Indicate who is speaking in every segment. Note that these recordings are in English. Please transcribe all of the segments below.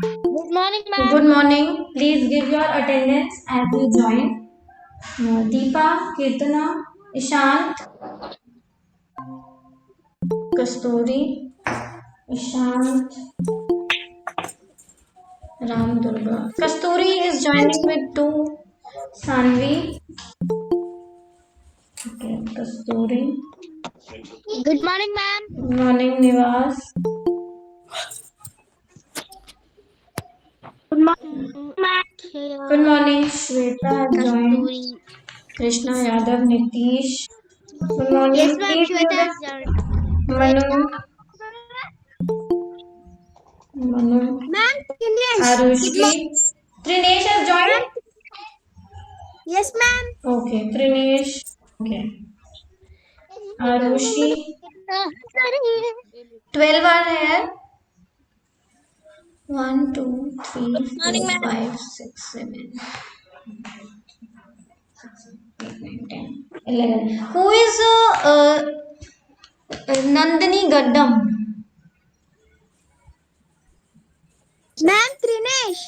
Speaker 1: Good morning, ma'am.
Speaker 2: Good morning. Please give your attendance as you join. Deepa, Kirtana, Ishant, Kasturi, Ishant, Ram Durga. Kasturi is joining with two. Sanvi. Okay, Kasturi.
Speaker 1: Good morning, ma'am.
Speaker 2: Good morning, Nivas.
Speaker 1: Good morning, ma'am.
Speaker 2: Good morning, Shweta has joined.
Speaker 1: Kasturi.
Speaker 2: Krishna Yadav, Nitish. Good morning.
Speaker 1: Yes, ma'am.
Speaker 2: Please
Speaker 1: Shweta
Speaker 2: mute
Speaker 1: has
Speaker 2: it.
Speaker 1: joined.
Speaker 2: Manu. Manu.
Speaker 1: Ma'am, Trinesh. Good
Speaker 2: Arushi.
Speaker 1: morning.
Speaker 2: Trinesh has joined.
Speaker 1: Yes, ma'am.
Speaker 2: Okay, Trinesh. Okay. Arushi. 12 are here. 1, 2, 3,
Speaker 1: Morning,
Speaker 2: 4,
Speaker 1: ma'am.
Speaker 2: 5, 6, 7, 8, 9, 10, 11. Who is Nandini Gaddam?
Speaker 1: Ma'am, Trinesh.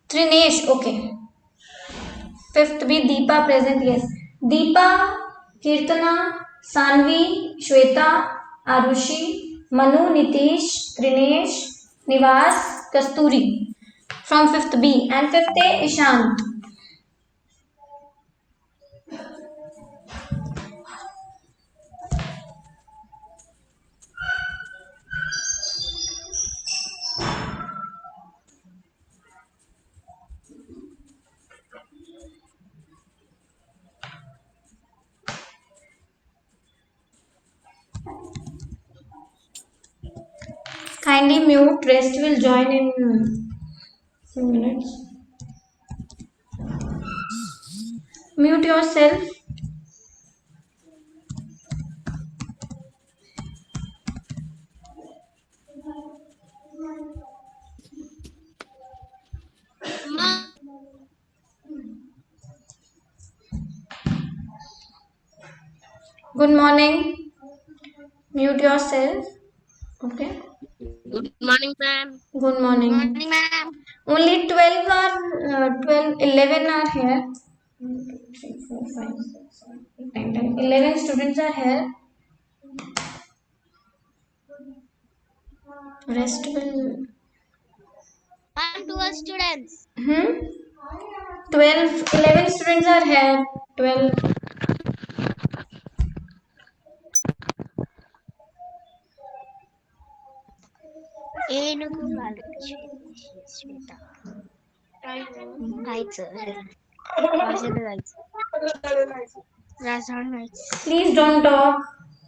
Speaker 2: Trinesh, okay. Fifth be Deepa present, yes. Deepa, Kirtana, Sanvi, Shweta, Arushi, Manu, Nitish, Trinesh, Nivas, Kasturi. From fifth B. And fifth A, Ishant. Kindly mute, rest will join in few minutes. Mute yourself.
Speaker 1: Ma'am.
Speaker 2: Good morning. Mute yourself. Okay.
Speaker 1: Good morning, ma'am.
Speaker 2: Good
Speaker 1: Good
Speaker 2: morning.
Speaker 1: morning, ma'am.
Speaker 2: Only 12 are 12, 11 are here. 1, 2, 3, 4, 5, 6, 7, 8, 9, 10. 11 students are here. Rest will.
Speaker 1: Ma'am, to our students.
Speaker 2: 12, 11 students are here. 12.
Speaker 1: ఏనుగు వాళ్ళకి శ్వేత rights Rajendra rights రాజధాని rights
Speaker 2: Please don't talk.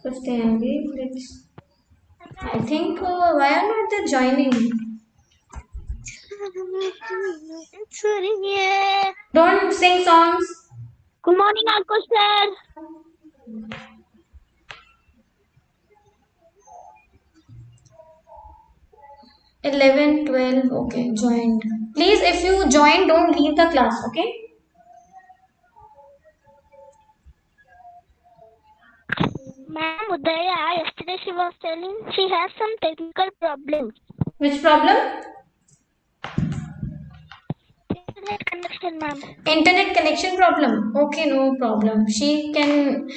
Speaker 2: So stay engaged. I think why are not they joining? Don't sing songs.
Speaker 1: Good morning, Ankush sir.
Speaker 2: 11, 12. Okay, joined. Please, if you join, don't leave the class, okay?
Speaker 1: Ma'am, Udaya, yesterday she was telling she has some technical problems.
Speaker 2: Which problem?
Speaker 1: Internet connection, ma'am.
Speaker 2: Internet connection problem. Okay, no problem. She can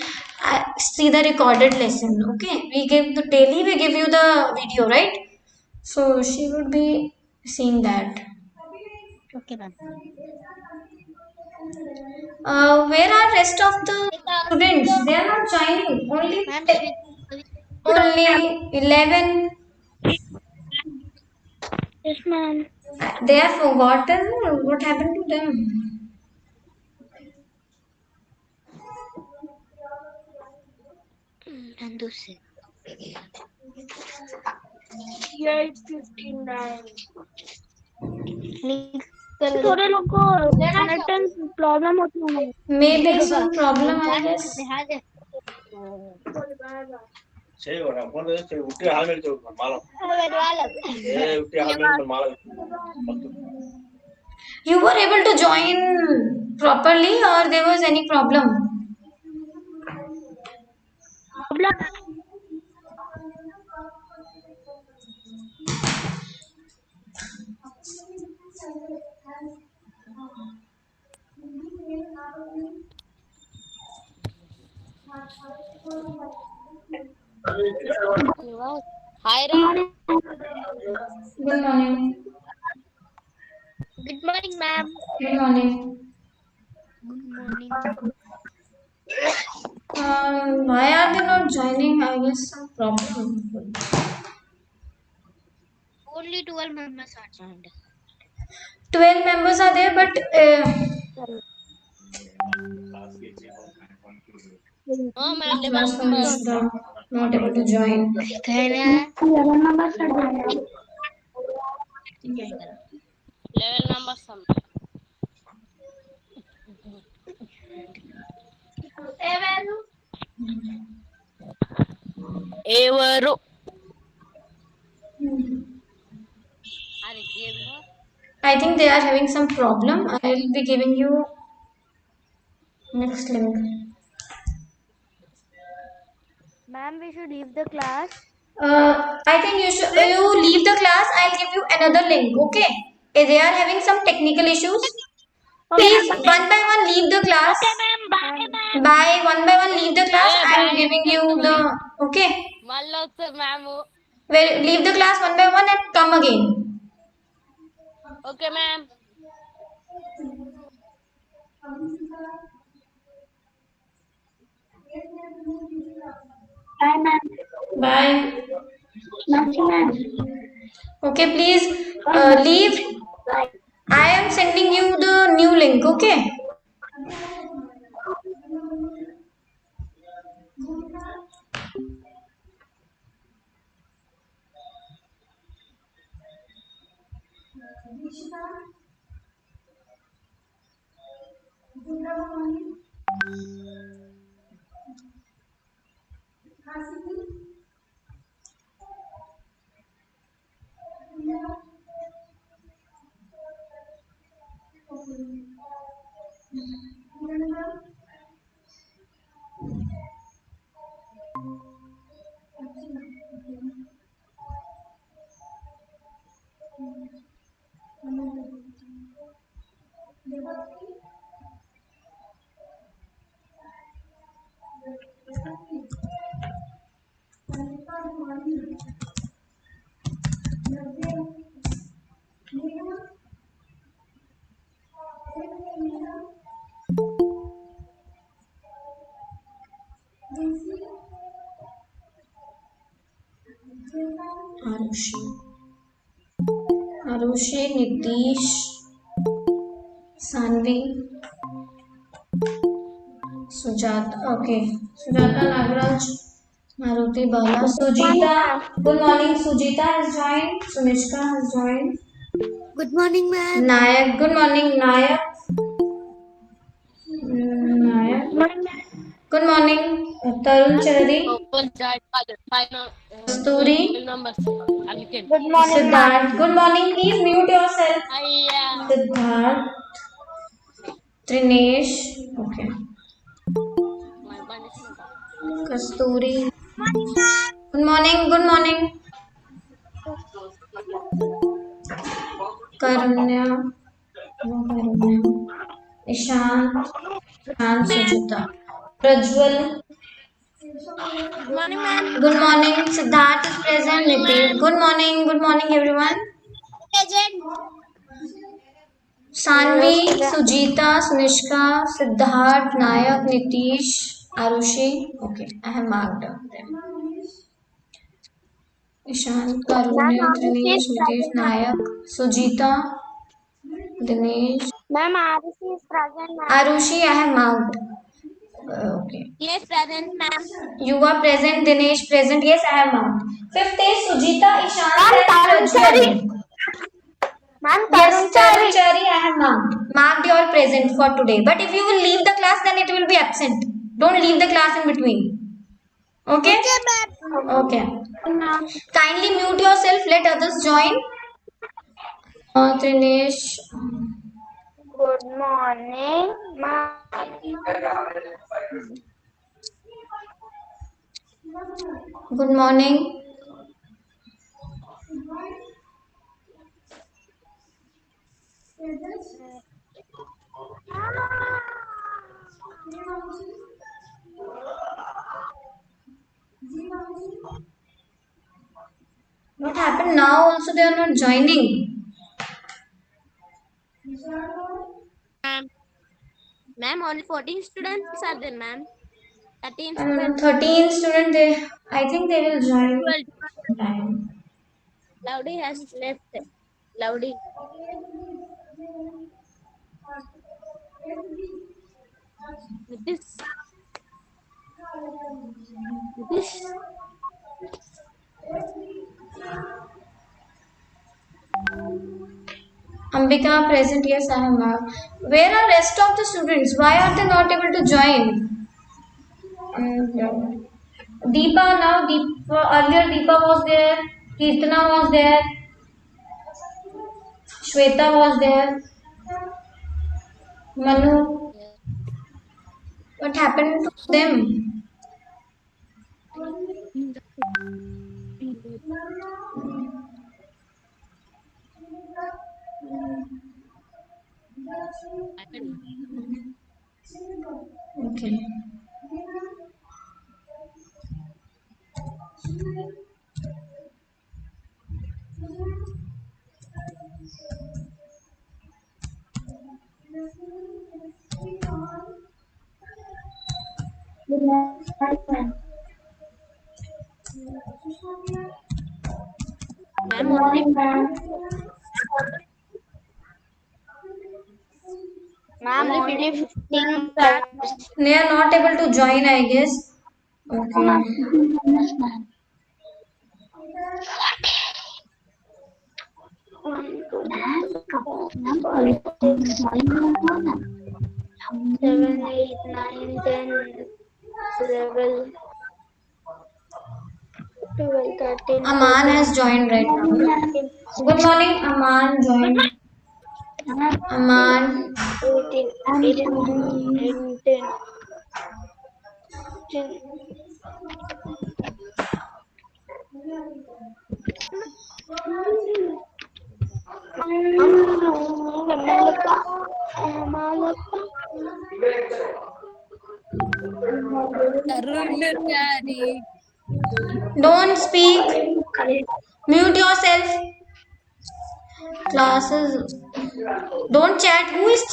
Speaker 2: see the recorded lesson. Okay, we give the daily. We give you the video, right? So she would be seeing that.
Speaker 1: Okay, ma'am.
Speaker 2: Where are rest of the students? They are not joining.
Speaker 1: Ma'am,
Speaker 2: Only 11.
Speaker 1: yes, ma'am.
Speaker 2: They are forgotten. What happened to them?
Speaker 1: Nandu sir.
Speaker 3: 8:59.
Speaker 1: थोड़े लोग को internet problem होती है
Speaker 2: Maybe some problem, I guess.
Speaker 3: చేయరా phone చేసి ఉట్టి hall మీద చదువుతున్నాను మాలం ఏ ఉట్టి హాల్ మీద మాలం
Speaker 2: You were able to join properly, or there was any problem?
Speaker 1: Problem.
Speaker 4: Hi,
Speaker 1: Good morning.
Speaker 2: Good morning.
Speaker 1: Good morning, ma'am.
Speaker 2: Good morning.
Speaker 4: Good morning.
Speaker 2: Why are they not joining? I guess some problem.
Speaker 1: Only 12 members are joined.
Speaker 2: 12 members are there, but
Speaker 4: Oh, ma'am,
Speaker 2: class
Speaker 4: 11
Speaker 2: one
Speaker 4: members.
Speaker 2: is not able to join.
Speaker 1: 11 members are joined.
Speaker 4: 11 members. ఎవరు అది గేమ్లో
Speaker 2: I think they are having some problem. I will be giving you next link.
Speaker 4: Ma'am, we should leave the class.
Speaker 2: I think you leave the class. I'll give you another link. Okay. They are having some technical issues.
Speaker 1: Okay,
Speaker 2: Please,
Speaker 1: ma'am.
Speaker 2: one by one, leave the class.
Speaker 1: Okay, ma'am. Bye, ma'am.
Speaker 2: One by one, leave the class.
Speaker 4: ఏ
Speaker 2: I'm
Speaker 4: boy
Speaker 2: giving you
Speaker 4: ఎందుకు
Speaker 2: the okay.
Speaker 4: మళ్ళీ వస్తుంది ma'am.
Speaker 2: Well, leave the class one by one and come again.
Speaker 4: Okay ma'am.
Speaker 1: Bye, ma'am.
Speaker 2: Bye.
Speaker 1: Nothing, ma'am.
Speaker 2: Okay, please leave.
Speaker 1: Bye.
Speaker 2: I am sending you the new link. Okay. Arushi, Nitish, Sanvi, Sujata. Okay. Sujata Nagraj, Maruti Bala,
Speaker 1: Morning,
Speaker 2: Sujita.
Speaker 1: ma'am.
Speaker 2: Good morning. Sujita has joined. Sunishka has joined.
Speaker 4: Good morning ma'am.
Speaker 2: Nayak. Good morning, Nayak. Nayak.
Speaker 1: Good morning, ma'am.
Speaker 2: Good morning, Tarun Charadi,
Speaker 4: open chat five
Speaker 2: Kasturi,
Speaker 4: 12 members applicant.
Speaker 1: Good morning, ma'am.
Speaker 2: Siddharth. Good morning. Please mute yourself.
Speaker 4: అయ్యా
Speaker 2: Siddharth, Trinesh. Okay.
Speaker 4: మన punishment.
Speaker 2: Kasturi. Good morning. Good morning. Karunya. No, Karunya. Ishant. Ishant Sujita. Prajwal.
Speaker 4: Good morning ma'am.
Speaker 2: Good morning. Siddharth is
Speaker 4: good
Speaker 2: present.
Speaker 4: Morning
Speaker 2: Nitish.
Speaker 4: Ma'am.
Speaker 2: Good morning. Good morning, everyone.
Speaker 4: Present.
Speaker 2: Sanvi, Sujita, Sunishka, Siddharth, Nayak, Nitish, Arushi. Okay, I have marked them. Ishant,
Speaker 1: Ma'am,
Speaker 2: Karunya,
Speaker 1: Arushi
Speaker 2: Trinesh,
Speaker 1: is
Speaker 2: Nitish,
Speaker 1: present, ma'am.
Speaker 2: Nayak, Sujita, Dinesh,
Speaker 1: Ma'am, Arushi is present, ma'am.
Speaker 2: Arushi. I have marked. Okay.
Speaker 4: Yes, present ma'am.
Speaker 2: You are present, Dinesh present. Yes, I have marked. Fifth is Sujita, Ishant,
Speaker 1: Ma'am,
Speaker 2: and
Speaker 1: Tarun
Speaker 2: Prajwal.
Speaker 1: Chari. Ma'am,
Speaker 2: Yes,
Speaker 1: Tarun
Speaker 2: Tarun
Speaker 1: Chari.
Speaker 2: Chari, I have marked. Marked your present for today. But if you will leave the class, then it will be absent. Don't leave the class in between. Okay?
Speaker 4: Okay, ma'am.
Speaker 2: Okay.
Speaker 1: Ma'am.
Speaker 2: Kindly mute yourself. Let others join. Trinesh.
Speaker 1: Good morning, ma'am.
Speaker 2: Good morning. What happened now? Also, they are not joining.
Speaker 4: Ma'am. Ma'am, only 14 students are there, ma'am. 13 students.
Speaker 2: 13 student. They, I think they will join
Speaker 4: 12.
Speaker 2: sometime.
Speaker 4: Loudy has left. Loudy. Nitish. Nitish.
Speaker 2: Ambika present. Yes, I am. Where are rest of the students? Why are they not able to join? Yeah. Deepa now. Deepa earlier. Deepa was there. Kirtana was there. Shweta was there. Manu.
Speaker 4: Yes.
Speaker 2: What happened to them? Okay.
Speaker 4: Ma'am, only
Speaker 1: Ma'am,
Speaker 4: only
Speaker 1: only
Speaker 4: 15
Speaker 1: 15
Speaker 4: members.
Speaker 1: members.
Speaker 2: They are not able to join, I guess. Okay.
Speaker 1: One, two, three, four, five, six, 7, 8, 9, 10, 11, 12, 13,
Speaker 2: Aman
Speaker 1: 14,
Speaker 2: has joined right now.
Speaker 1: 15,
Speaker 2: Good morning, Aman joined. Aman.
Speaker 1: 18, 19, 10.
Speaker 2: Don't speak. Mute yourself. Classes. Don't chat. Who is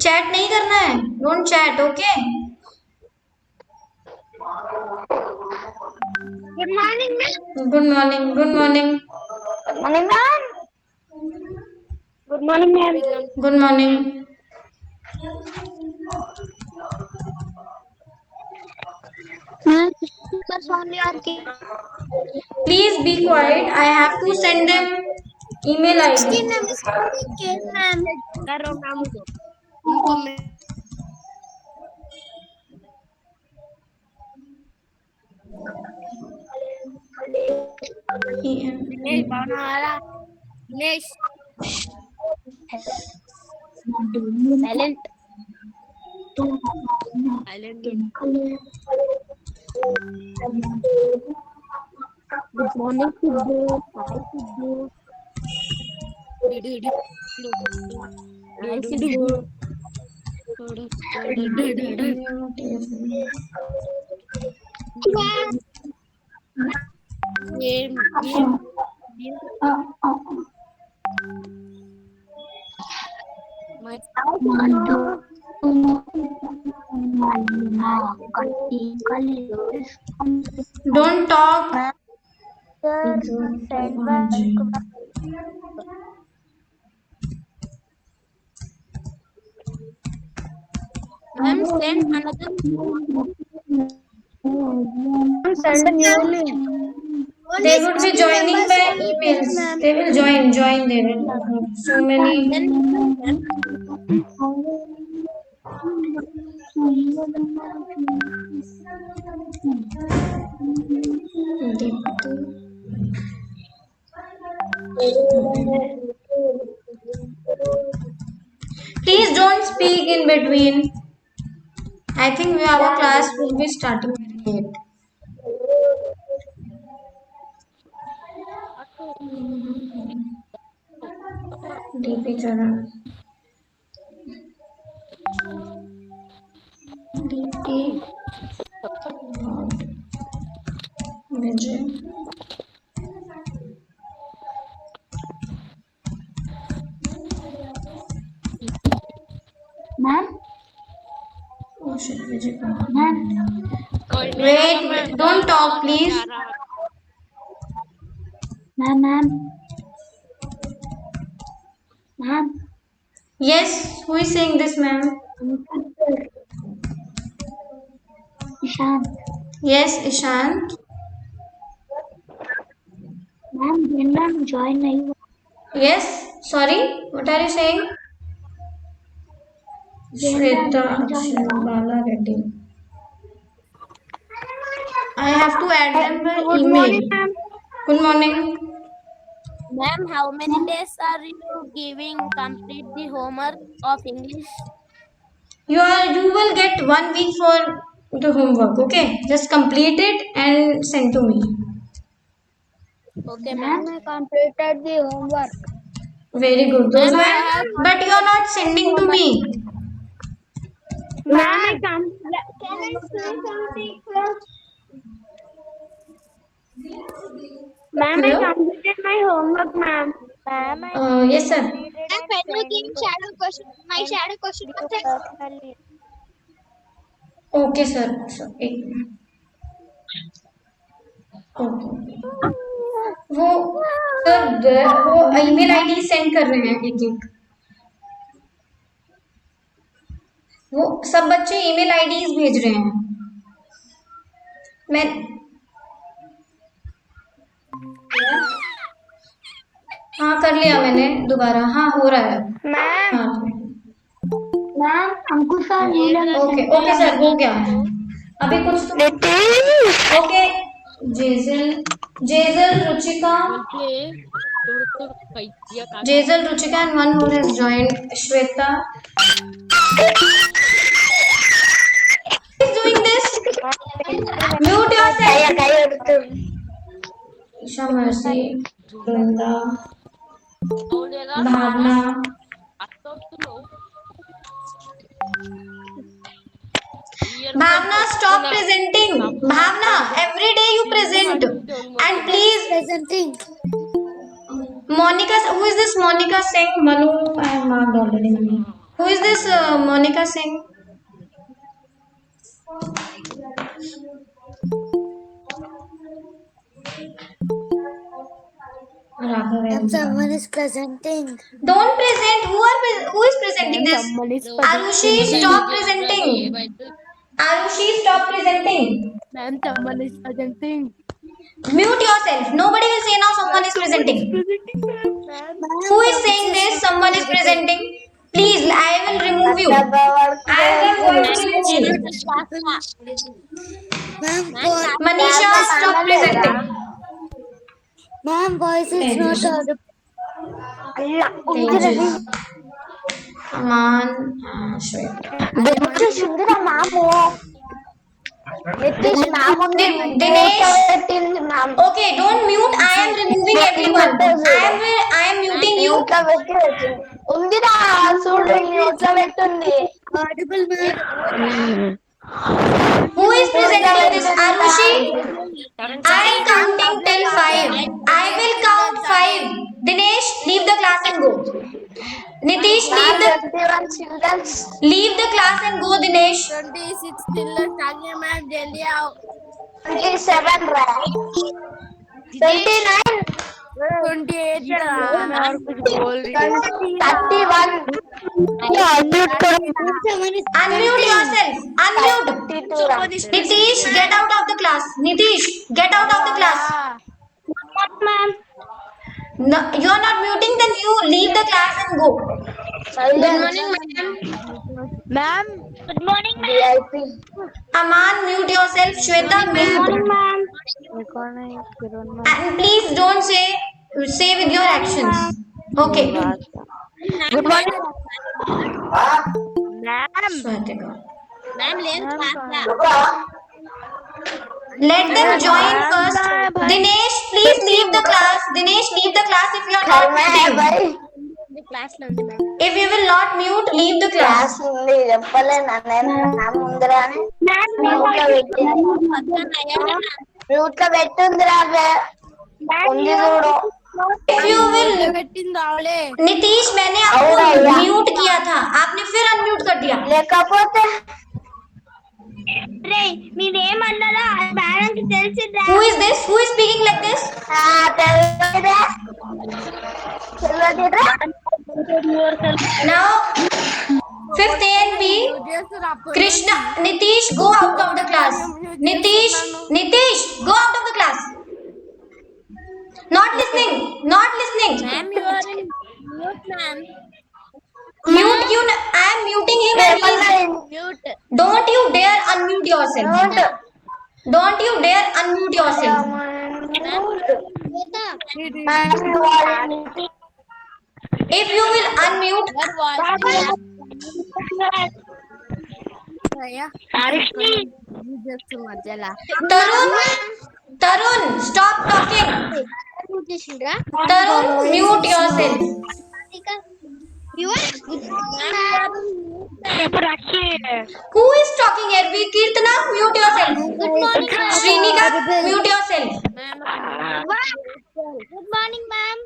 Speaker 2: chat नहीं करना है. Don't chat, okay?
Speaker 1: Good morning, ma'am.
Speaker 2: Good morning. Good morning.
Speaker 1: Good morning, ma'am. Good morning, ma'am.
Speaker 2: Good morning.
Speaker 1: Ma'am, speakers only are key.
Speaker 2: Please be quiet. I have to send them email
Speaker 1: 16
Speaker 2: ID.
Speaker 1: members only came, ma'am.
Speaker 4: करो ma'am को उनको मैं दिनेश भावना वाला Dinesh silent silent good morning Sidhu hi Sidhu hi Sidhu ये मैं
Speaker 2: Don't talk.
Speaker 1: Send back.
Speaker 4: Ma'am send another
Speaker 1: Send a new link.
Speaker 2: They would be joining by emails. They will join. They will have so many. speak in between. I think our class will be starting very late. DP Charan. DP Vijay.
Speaker 1: Ma'am?
Speaker 2: Oh shit, Vijay Kumar.
Speaker 1: Ma'am?
Speaker 2: Wait, don't talk, please.
Speaker 1: Ma'am? Ma'am?
Speaker 2: Yes, who is saying this, ma'am?
Speaker 1: Ishant.
Speaker 2: Yes, Ishant.
Speaker 1: Ma'am, when ma'am join नहीं हुआ.
Speaker 2: Yes, sorry, what are you saying? Shweta Akshay Bala Reddy. I have to add them by
Speaker 1: Good
Speaker 2: email.
Speaker 1: morning, ma'am.
Speaker 2: Good morning.
Speaker 4: Ma'am, how many days are you giving complete the homework of English?
Speaker 2: You will get 1 week for the homework. Okay, just complete it and send to me.
Speaker 4: Okay,
Speaker 1: Ma'am,
Speaker 4: ma'am.
Speaker 1: I completed the homework.
Speaker 2: Very good. Those
Speaker 4: Ma'am, I
Speaker 2: were,
Speaker 4: have
Speaker 2: but you are not sending to me.
Speaker 1: Ma'am, can I say something first? Ma'am, I
Speaker 2: Hello.
Speaker 1: completed my homework, ma'am. Ma'am, I
Speaker 2: Yes, sir.
Speaker 1: completed and shadow question personally.
Speaker 2: Okay, sir. So, एक minute. Okay. वो sir वो email ID send कर रहे हैं एक एक. वो सब बच्चे ईमेल आईडीज भेज रहे हैं. मैं हाँ कर लिया मैंने दोबारा. हाँ हो रहा है.
Speaker 1: Ma'am,
Speaker 2: हाँ
Speaker 1: ma'am, Ankush sir
Speaker 2: okay okay sir हो गया. अभी कुछ तो ओके. जेजल Ruchika and one more has joined. Shweta is doing this. Mute yourself. Isha Mercy, Brinda, Bhavna. Bhavna, stop presenting. Bhavna, every day you present. And please,
Speaker 1: presenting.
Speaker 2: Monica, who is this Monica Singh? Manu, I have marked already. Manu. Who is this Monica Singh? Raghavendra.
Speaker 1: Someone is presenting.
Speaker 2: Don't present. Who is presenting this? Arushi, stop presenting. Arushi, stop presenting.
Speaker 4: Ma'am, someone is presenting.
Speaker 2: Mute yourself. Nobody will say now someone is presenting. Who is saying this? Someone is presenting. Please, I will remove you. I am going to remove you. Manisha, stop presenting.
Speaker 1: Ma'am, voice is not audible.
Speaker 2: Tejas, Aman, Shweta. Dinesh. Okay, don't mute. I am removing everyone. I am muting you.
Speaker 1: Audible, ma'am.
Speaker 2: Who is presenting this? Arushi? I am counting till 5. I will count 5. Dinesh, leave the class and go. Nitish, leave the class and go, Dinesh.
Speaker 4: 26 children आगे ma'am जल्दी आओ.
Speaker 1: 27 29
Speaker 4: 28 मैं और कुछ बोल रही हूँ.
Speaker 1: 31
Speaker 2: Unmute yourself. Unmute. Nitish, get out of the class. Nitish, get out of the class.
Speaker 1: ma'am.
Speaker 2: No, you are not muting, then you leave the class and go.
Speaker 1: Good morning, ma'am.
Speaker 4: Ma'am,
Speaker 1: Good morning, ma'am.
Speaker 2: Aman, mute yourself. Shweta,
Speaker 1: Good
Speaker 2: mute.
Speaker 1: morning, ma'am.
Speaker 2: And please don't say with your actions. Okay.
Speaker 1: Good morning. Ma'am.
Speaker 2: Swatika.
Speaker 4: Ma'am लेन class ला
Speaker 2: Let them join first. Dinesh, please leave the class. Dinesh, leave the class if you are not muting.
Speaker 4: Class లో ఉంది ma'am
Speaker 2: If you will not mute, leave the class.
Speaker 5: ఉంది చెప్పలేను నేను ముందరానే mute లో పెట్టింది mute లో పెట్టిందిరా ఉంది చూడు
Speaker 2: If you will,
Speaker 4: పెట్టింది రావలే
Speaker 2: Nitish, मैंने आपको म्यूट किया था, आपने फिर अनम्यूट कर दिया.
Speaker 5: లేకపోతే
Speaker 1: రే మీరేమన్నారో మేడం కి తెలిసిందా?
Speaker 2: Who is this? Who is speaking like this?
Speaker 5: తెలియదే తెలియదురా
Speaker 2: Now, fifth A and B. Krishna, Nitish, go out of the class. Nitish, go out of the class. Not listening. Not listening.
Speaker 4: Ma'am you are in mute ma'am
Speaker 2: Mute you. I am muting him. And he is,
Speaker 4: mute
Speaker 2: don't you dare unmute yourself. Don't you dare unmute yourself. If you will unmute, Tarun, stop talking. Tarun, mute yourself. Who is talking here? Kirtana, mute yourself. Srinika, mute yourself.
Speaker 1: Good morning, ma'am.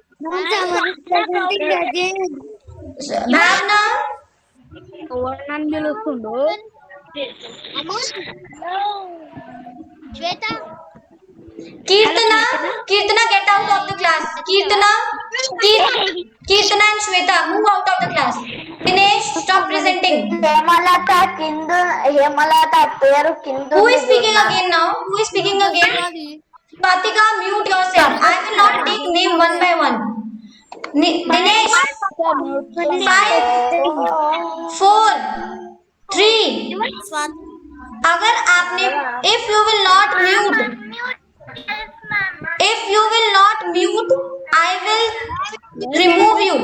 Speaker 2: Bhavna,
Speaker 1: Shweta.
Speaker 2: Kirtana, get out of the class. Kirtana and Shweta, move out of the class. Dinesh, stop presenting.
Speaker 5: Hemalatha కింద హేమలత పేరు కింద
Speaker 2: Who is speaking again now? Who is speaking again? Patika, mute yourself. I will not take name one by one. Dinesh, 5, 4, 3. अगर आपने if you will not mute, I will remove you.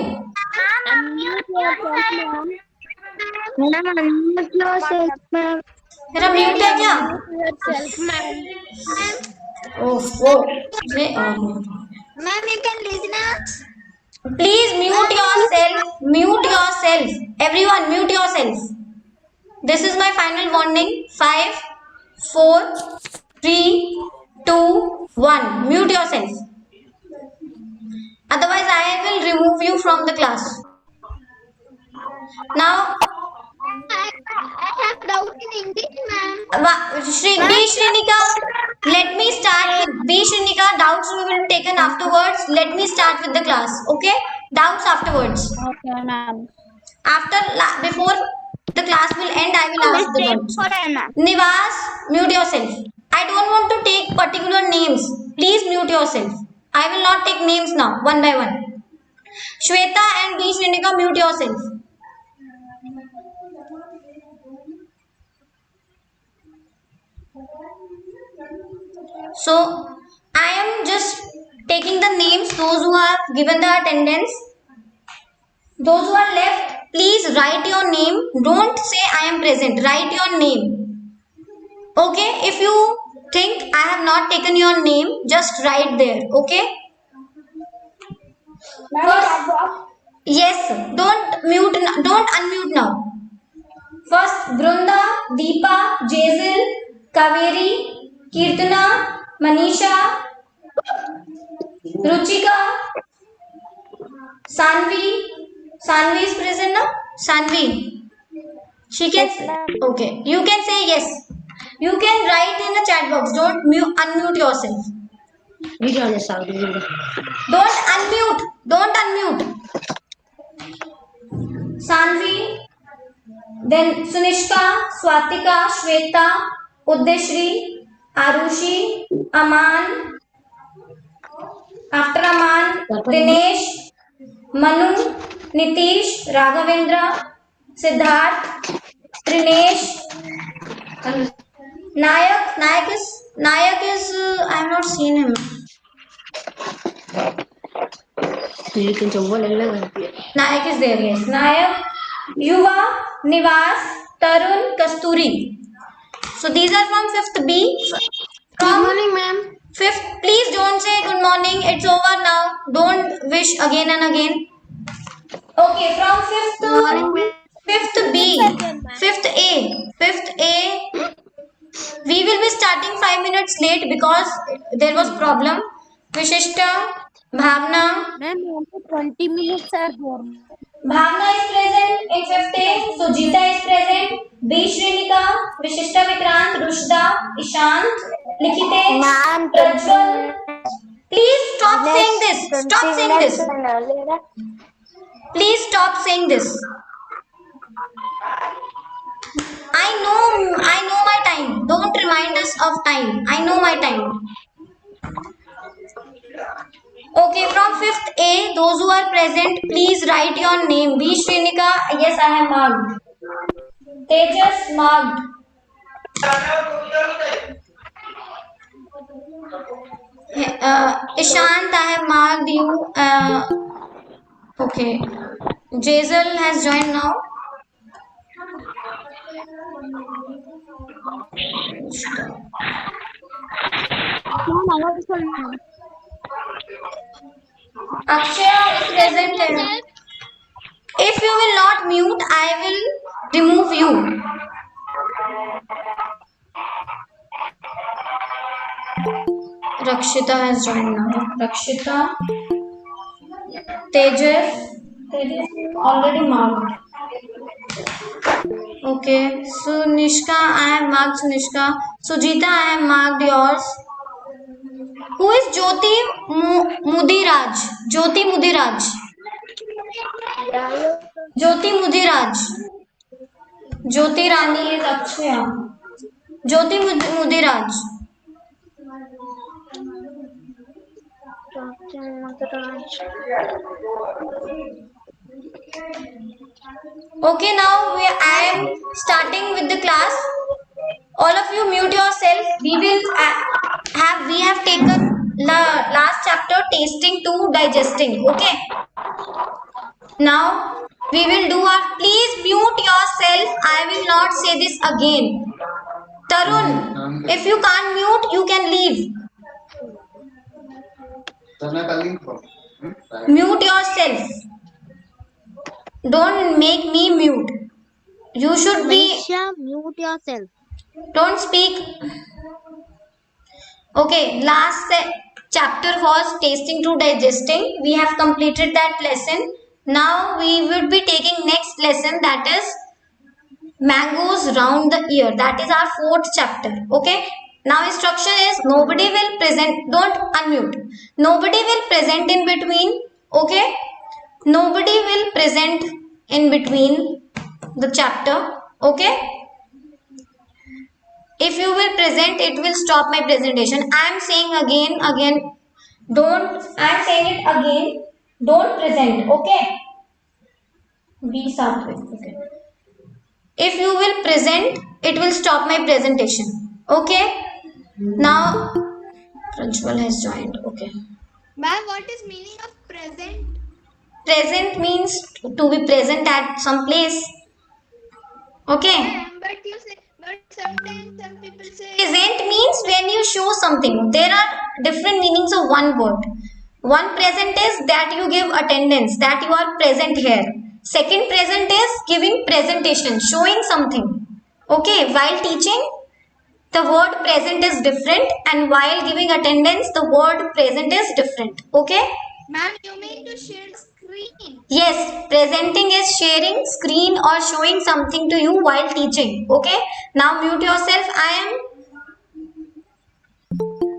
Speaker 2: मेरा mute है क्या? Oh,
Speaker 1: Ma'am, you can listen us.
Speaker 2: please mute yourself. Mute yourself. Everyone, mute yourself. This is my final warning. 5, 4, 3, 2, 1. Mute yourself. Otherwise, I will remove you from the class. Now,
Speaker 1: I have doubt in English, ma'am.
Speaker 2: B. Shrinika, let me start with B. Shrinika. Doubts will be taken afterwards. Let me start with the class. Okay? Doubts afterwards.
Speaker 1: Okay, ma'am.
Speaker 2: Before the class will end, I will ask the doubts. Nivas, mute yourself. I don't want to take particular names. Please mute yourself. I will not take names now, one by one. Shweta and B. Shrinika, mute yourself. So, I am just taking the names, those who have given the attendance. Those who are left, please write your name. Don't say I am present. Write your name. Okay? If you think I have not taken your name, just write there. Okay? First, yes. Don't unmute now. First, Brunda, Deepa, Jazel, Kaveri, Kirtana, Manisha, Ruchika, Sanvi. Sanvi is present now? Sanvi. She can say, okay. You can say yes. You can write in the chat box. Don't unmute yourself. Don't unmute. Sanvi. Then Sunishka, Swatika, Shweta, Uddeshri, Arushi, Aman. After Aman, Dinesh, Manu, Nitish, Raghavendra, Siddharth, Trinesh, Nayak. Nayak is I have not seen him. Nayak is there, yes. Nayak, Yuva, Nivas, Tarun, Kasturi. So these are from 5th B.
Speaker 4: Good
Speaker 2: From
Speaker 4: morning, ma'am.
Speaker 2: 5th, please don't say good morning. It's over now. Don't wish again and again. Okay, from 5th
Speaker 4: Good morning,
Speaker 2: to
Speaker 4: ma'am.
Speaker 2: 5th B, 5th A, 5th A. We will be starting 5 minutes late because there was problem. Vishishta, Bhavna.
Speaker 4: Ma'am, only 20 minutes are there.
Speaker 2: Bhavna is present in 5th A. Sujita is present. B. Shrinika, Vishishta Vikrant, Rushda, Ishant, Likitesh,
Speaker 5: Ma'am, 20
Speaker 2: Prajwal. Please stop saying
Speaker 5: minutes,
Speaker 2: this.
Speaker 5: 20
Speaker 2: Stop saying
Speaker 5: minutes
Speaker 2: this.
Speaker 5: and earlier.
Speaker 2: Please stop saying this. I know my time. Don't remind us of time. I know my time. Okay, from 5th A, those who are present, please write your name. B. Shrinika, yes, I have marked. Tejas, marked. Ishant, I have marked you. Okay. Jazel has joined now. Akshaya is present here. If you will not mute, I will remove you. Rakshita has joined now. Rakshita, Tejas already marked. Okay, so Nishka, I have marked Nishka. Sujita, I have marked yours. Who is Jyoti Mudiraj? Jyoti Mudiraj. Jyoti Mudiraj. Jyoti Rani is Akshaya. Jyoti Mudiraj. Okay, now I am starting with the class. All of you mute yourself. We have taken the last chapter tasting to digesting. Okay. Now we will do our. Please mute yourself. I will not say this again. Tarun, if you can't mute, you can leave. Mute yourself. Don't make me mute. You should be.
Speaker 4: Manisha, mute yourself.
Speaker 2: Don't speak. Okay, chapter was tasting to digesting. We have completed that lesson. Now we would be taking next lesson, that is mangoes round the ear. That is our 4th chapter. Okay. Now instruction is nobody will present. Don't unmute. Nobody will present in between. Okay. Nobody will present in between the chapter. Okay. If you will present, it will stop my presentation. I am saying again. Don't. I am saying it again. Don't present. Okay. Be Sattvic. Okay. If you will present, it will stop my presentation. Okay. Now, Pranjwal has joined. Okay.
Speaker 6: Ma'am, what is meaning of present?
Speaker 2: Present means to be present at some place. Okay.
Speaker 6: Ma'am, but sometimes some people say
Speaker 2: Present means when you show something. There are different meanings of one word. One present is that you give attendance, that you are present here. Second present is giving presentation, showing something. Okay, while teaching, the word present is different, and while giving attendance, the word present is different. Okay?
Speaker 6: ma'am, you mean to share screen.
Speaker 2: Yes, presenting is sharing screen or showing something to you while teaching. Okay? Now mute yourself. I am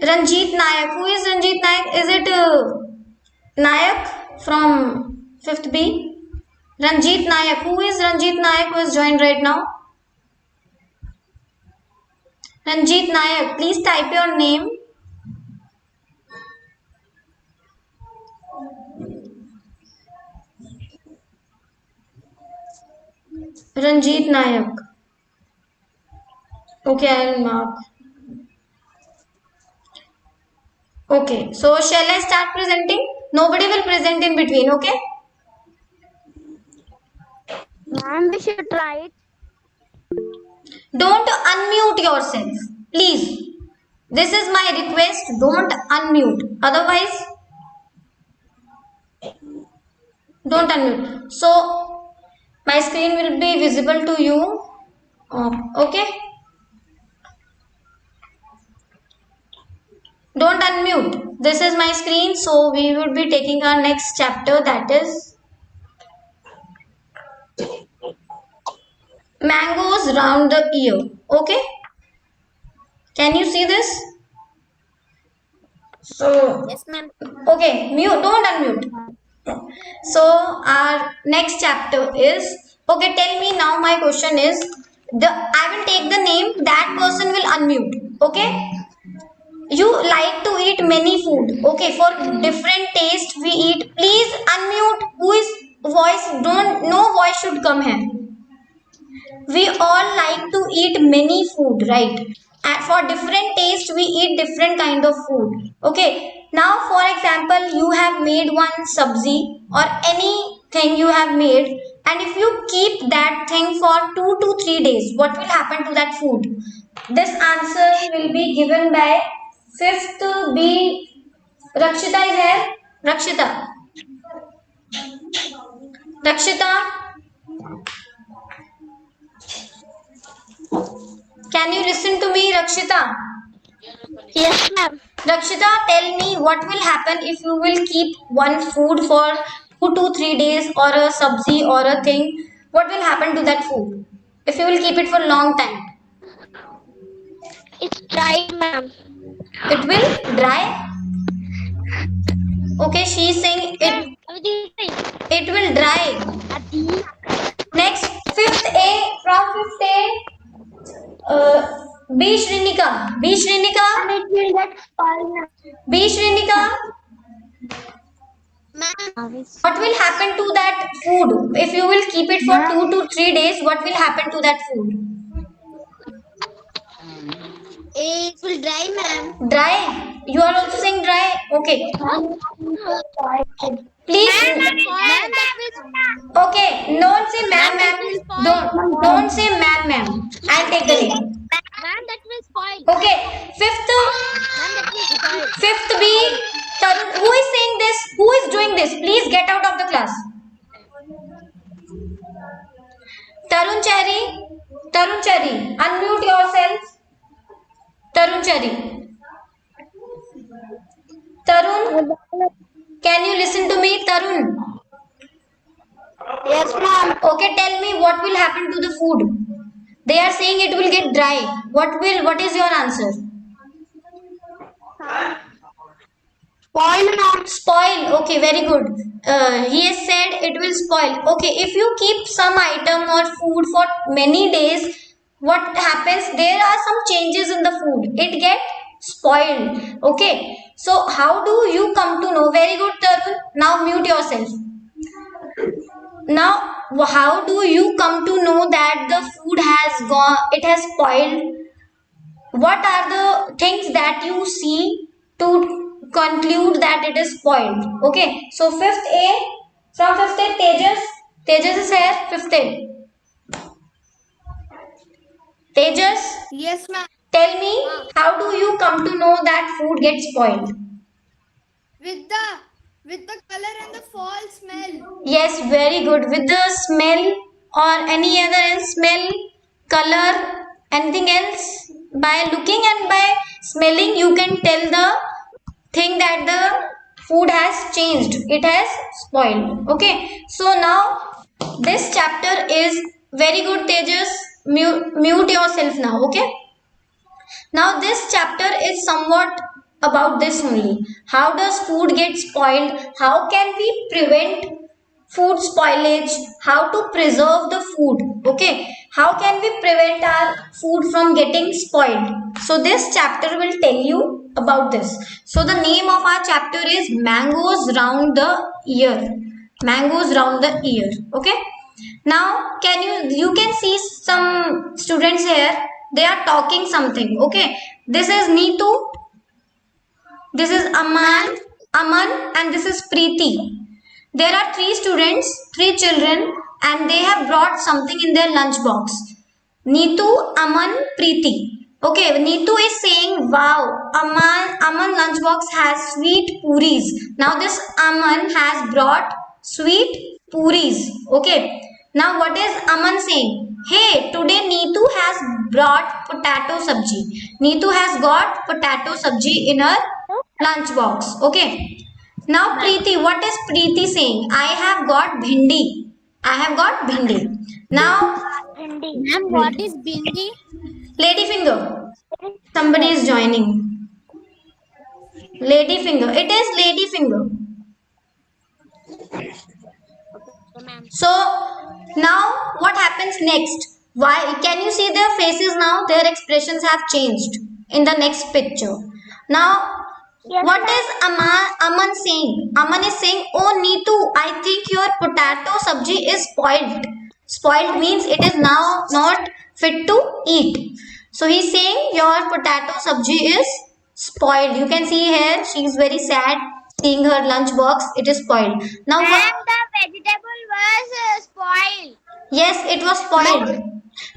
Speaker 2: Ranjit Nayak. Who is Ranjit Nayak? Is it Nayak from 5th B? Ranjit Nayak. Who is Ranjit Nayak who has joined right now? Ranjit Nayak. Please type your name. Ranjit Nayak. Okay, I will mark. Okay, so shall I start presenting? Nobody will present in between, okay?
Speaker 1: Ma'am, we should try it.
Speaker 2: Don't unmute yourself, please. This is my request. Don't unmute. Otherwise, don't unmute. So my screen will be visible to you. Okay. Don't unmute. This is my screen. So we will be taking our next chapter, that is mangoes round the ear. Okay. Can you see this? So
Speaker 4: Yes, ma'am.
Speaker 2: okay, mute. Don't unmute. So our next chapter is, okay. Tell me now. My question is, I will take the name. That person will unmute. Okay. You like to eat many food. Okay. For different taste we eat. Please unmute. Who is voice? Don't, no voice should come here. We all like to eat many food, right? And for different taste we eat different kind of food. Okay, now for example, you have made one sabzi or anything you have made, and if you keep that thing for 2 to 3 days, what will happen to that food? This answer will be given by fifth B. Rakshita is here. Rakshita, can you listen to me, Rakshita?
Speaker 1: Yes, ma'am.
Speaker 2: Rakshita, tell me what will happen if you will keep one food for 2 to 3 days, or a sabzi or a thing. What will happen to that food if you will keep it for long time?
Speaker 1: It's dry, ma'am.
Speaker 2: It will dry. Okay, she is saying it will dry. Next, fifth A, from fifth A, B Shrinika. B Shrinika.
Speaker 5: It will get spoiled.
Speaker 2: B Shrinika.
Speaker 4: Ma'am.
Speaker 2: What will happen to that food if you will keep it for 2 to 3 days? What will happen to that food?
Speaker 4: It will dry, ma'am.
Speaker 2: Dry. You are also saying dry. Okay. Please.
Speaker 4: Ma'am, that will.
Speaker 2: Okay. Don't say ma'am, ma'am. Don't say ma'am, ma'am. I'll take the name.
Speaker 4: Ma'am, that will spoil.
Speaker 2: Okay. Fifth.
Speaker 4: Ma'am, that will spoil.
Speaker 2: Fifth B. Tarun. Who is saying this? Who is doing this? Please get out of the class. Tarun Cherry. Tarun Cherry. Unmute yourself. Tarun Cherry. Tarun. Can you listen to me, Tarun?
Speaker 5: Yes, ma'am.
Speaker 2: Okay, tell me what will happen to the food. They are saying it will get dry. What is your answer?
Speaker 5: Spoil, ma'am.
Speaker 2: Spoil. Okay, very good. He has said it will spoil. Okay, if you keep some item or food for many days, what happens? There are some changes in the food. It get spoiled. Okay. So how do you come to know? Very good, Tarun. Now mute yourself. Now, how do you come to know that the food has gone? It has spoiled. What are the things that you see to conclude that it is spoiled? Okay, so fifth A, from fifth A, Tejas is here. Fifth A, Tejas,
Speaker 6: Yes, ma'am.
Speaker 2: tell me, how do you come to know that food gets spoiled?
Speaker 6: With the color and the fall smell.
Speaker 2: Yes, very good. With the smell or any other else, smell, color, anything else? By looking and by smelling, you can tell the thing that the food has changed. It has spoiled. Okay. So now this chapter is very good, Tejas. Mute yourself now. Okay. Now this chapter is somewhat about this only. How does food get spoiled? How can we prevent food spoilage? How to preserve the food? Okay. How can we prevent our food from getting spoiled? So this chapter will tell you about this. So the name of our chapter is Mangoes Round the Ear. Mangoes Round the Ear. Okay. Now you can see some students here. They are talking something. Okay. This is Neetu. This is Aman, and this is Preeti. There are three students, three children, and they have brought something in their lunch box. Neetu, Aman, Preeti. Okay, Neetu is saying, wow, Aman lunchbox has sweet puris. Now this Aman has brought sweet puris. Okay. Now what is Aman saying? Hey, today Neetu has brought potato sabji. Neetu has got potato sabji in her lunchbox. Okay. Now Preeti, what is Preeti saying? I have got bhindi. I have got bhindi. Now
Speaker 1: Hindi.
Speaker 4: Ma'am, what is bindi?
Speaker 2: lady finger. Somebody is joining. Lady finger. It is lady finger.
Speaker 4: Okay, ma'am.
Speaker 2: So now what happens next? Why can you see their faces now? Their expressions have changed in the next picture. Now
Speaker 1: Yes,
Speaker 2: what
Speaker 1: ma'am.
Speaker 2: is Aman saying? Aman is saying, oh Neetu, I think your potato sabji is spoiled. Spoiled means it is now not fit to eat. So he's saying your potato sabji is spoiled. You can see here she is very sad seeing her lunch box. It is spoiled. Now
Speaker 6: Ma'am, the vegetable was spoiled.
Speaker 2: yes, it was spoiled.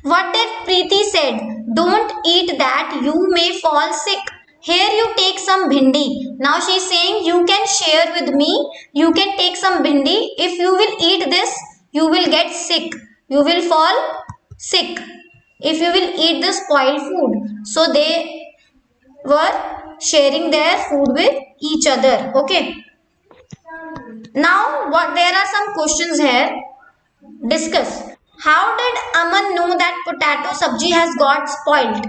Speaker 2: What did Preeti said? Don't eat that, you may fall sick. Here you take some bhindi. Now she is saying you can share with me. You can take some bhindi. If you will eat this, you will get sick. You will fall sick. If you will eat the spoiled food. So they were sharing their food with each other. Okay. Now what there are some questions here. Discuss. How did Aman know that potato sabji has got spoiled?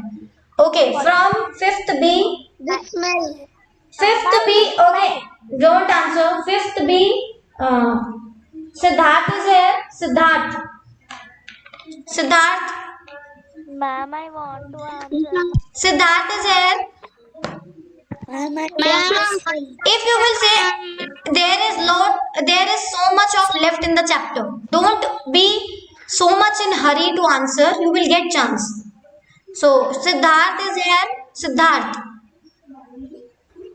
Speaker 2: Okay, from fifth B.
Speaker 6: The smell.
Speaker 2: Fifth B. Okay, don't answer. Fifth B. Siddharth is here. Siddharth. Siddharth.
Speaker 1: Ma'am, I want to answer.
Speaker 2: Siddharth is here. If you will say there is so much of left in the chapter. Don't be so much in hurry to answer. You will get chance. So Siddharth is here. Siddharth.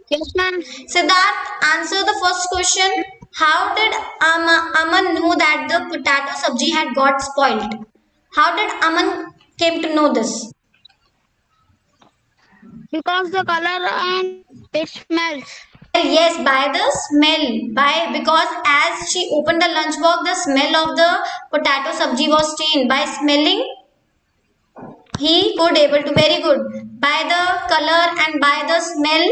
Speaker 6: Yes, ma'am.
Speaker 2: Siddharth, answer the first question. How did Aman know that the potato sabji had got spoiled? How did Aman came to know this?
Speaker 6: Because the color and it smells.
Speaker 2: Yes, by the smell. Because as she opened the lunchbox, the smell of the potato sabji was changed. By smelling, he could able to very good. By the color and by the smell,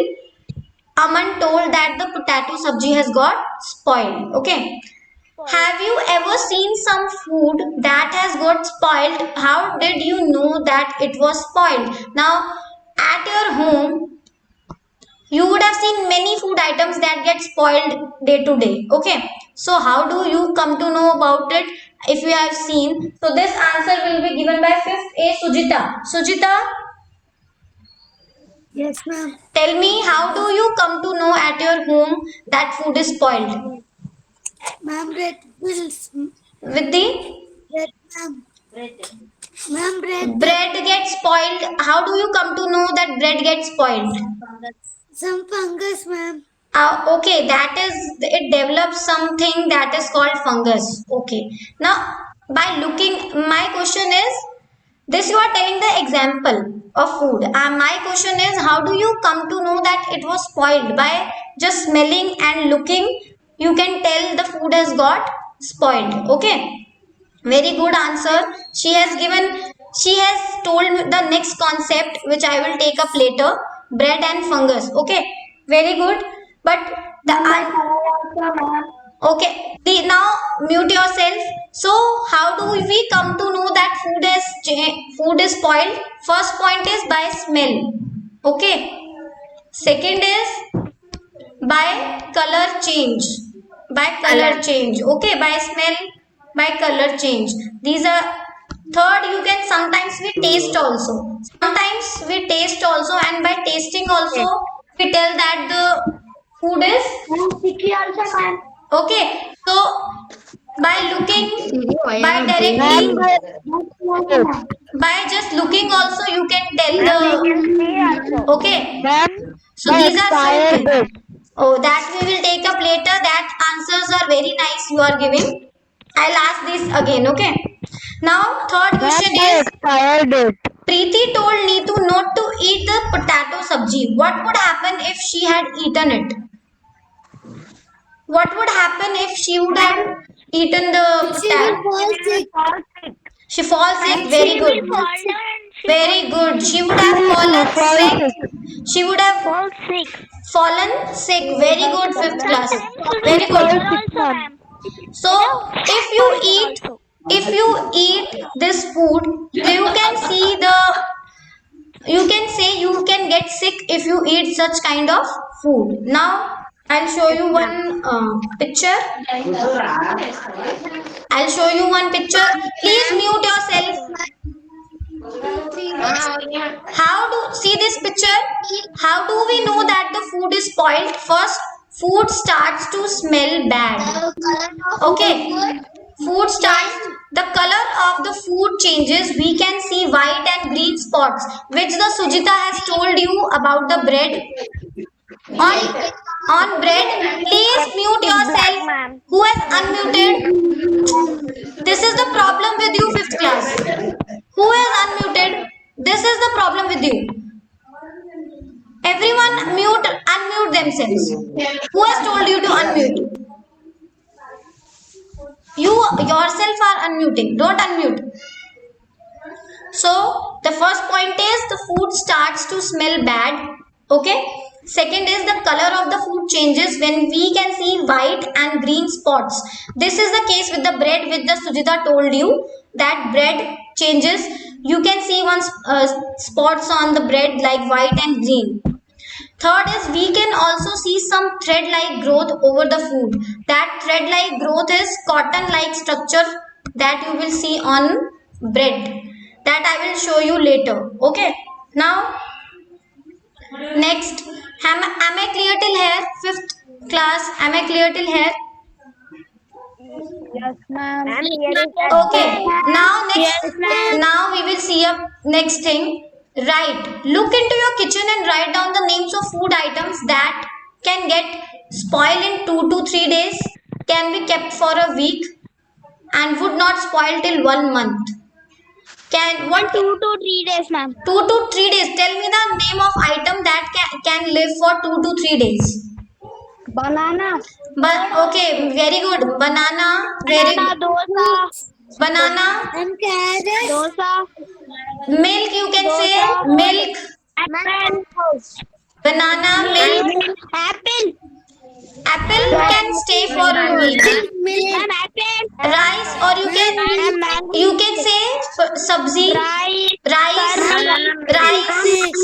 Speaker 2: Aman told that the potato sabji has got spoiled. Okay. Have you ever seen some food that has got spoiled? How did you know that it was spoiled? Now, at your home, you would have seen many food items that get spoiled day to day. Okay. So, how do you come to know about it if you have seen? So, this answer will be given by 5th A. Sujita. Sujita,
Speaker 5: Yes, ma'am.
Speaker 2: tell me, how do you come to know at your home that food is spoiled?
Speaker 5: Ma'am, bread will.
Speaker 2: With the
Speaker 5: Bread, ma'am. Ma'am, bread.
Speaker 2: bread gets spoiled. How do you come to know that bread gets spoiled?
Speaker 5: Some fungus, ma'am.
Speaker 2: Okay, that is it develops something that is called fungus. Okay. Now, by looking, my question is this you are telling the example of food. And my question is how do you come to know that it was spoiled? By just smelling and looking, you can tell the food has got spoiled. Okay. Very good answer. She has told me the next concept which I will take up later. Bread and fungus. Okay. Very good. But the okay. Now mute yourself. So how do we come to know that food is spoiled? First point is by smell. Okay. Second is by color change. By color change. Okay. By smell, by color change. These are third. You can sometimes we taste also. Sometimes we taste also, and by tasting also we tell that the food is
Speaker 5: Ma'am, sticky also, ma'am.
Speaker 2: okay. So by looking, by
Speaker 5: Ma'am,
Speaker 2: directly, by just looking also you can tell the okay. So these are simple. Oh, that we will take up later. That answers are very nice you are giving. I'll ask this again, okay? Now, third question is Preeti told Neetu not to eat the potato sabji. What would happen if she had eaten it? What would happen if she would have eaten the
Speaker 5: She will
Speaker 2: potato?
Speaker 5: fall sick.
Speaker 2: She falls sick.
Speaker 1: And
Speaker 2: Very
Speaker 1: she
Speaker 2: good.
Speaker 1: will fall down and she
Speaker 2: Very good. She would have fallen sick. She would have
Speaker 1: falls sick.
Speaker 2: fallen sick. Very good, fifth class.
Speaker 1: Sometimes
Speaker 2: Very
Speaker 1: she will
Speaker 2: good.
Speaker 1: fall also, ma'am.
Speaker 2: So if you eat this food, you can see the you can say you can get sick if you eat such kind of food. Now I'll show you one picture. I'll show you one picture. Please mute yourself. How do see this picture? How do we know that the food is spoiled? First, food starts to smell bad. Okay, food starts. The color of the food changes. We can see white and green spots, which the Sujita has told you about the bread. On bread, please mute yourself. Who has unmuted? This is the problem with you, fifth class. Who has unmuted? This is the problem with you. Everyone unmute themselves. Who has told you to unmute? You yourself are unmuting. Don't unmute. So the first point is the food starts to smell bad. Okay. Second is the color of the food changes when we can see white and green spots. This is the case with the bread, which the Sujita told you that bread changes. You can see one spots on the bread like white and green. Third is we can also see some thread-like growth over the food. That thread-like growth is cotton-like structure that you will see on bread. That I will show you later. Okay. Now, next, am I clear till here? Fifth class, am I clear till here? Okay. Now next, now we will see a next thing. Write. Look into your kitchen and write down the names of food items that can get spoiled in 2 to 3 days, can be kept for a week, and would not spoil till 1 month. Can what
Speaker 1: 2 to 3 days, ma'am.
Speaker 2: 2 to 3 days? Tell me the name of item that can live for 2 to 3 days.
Speaker 1: Banana.
Speaker 2: But okay, very good. Banana, very good.
Speaker 1: Dosa.
Speaker 2: Banana,
Speaker 5: And carrots.
Speaker 1: Dosa.
Speaker 2: milk. You can say milk.
Speaker 1: Apple.
Speaker 2: Banana, milk.
Speaker 1: Apple.
Speaker 2: Apple can stay for a week.
Speaker 1: Ma'am, apple.
Speaker 2: Rice, or you can say sabzi, rice,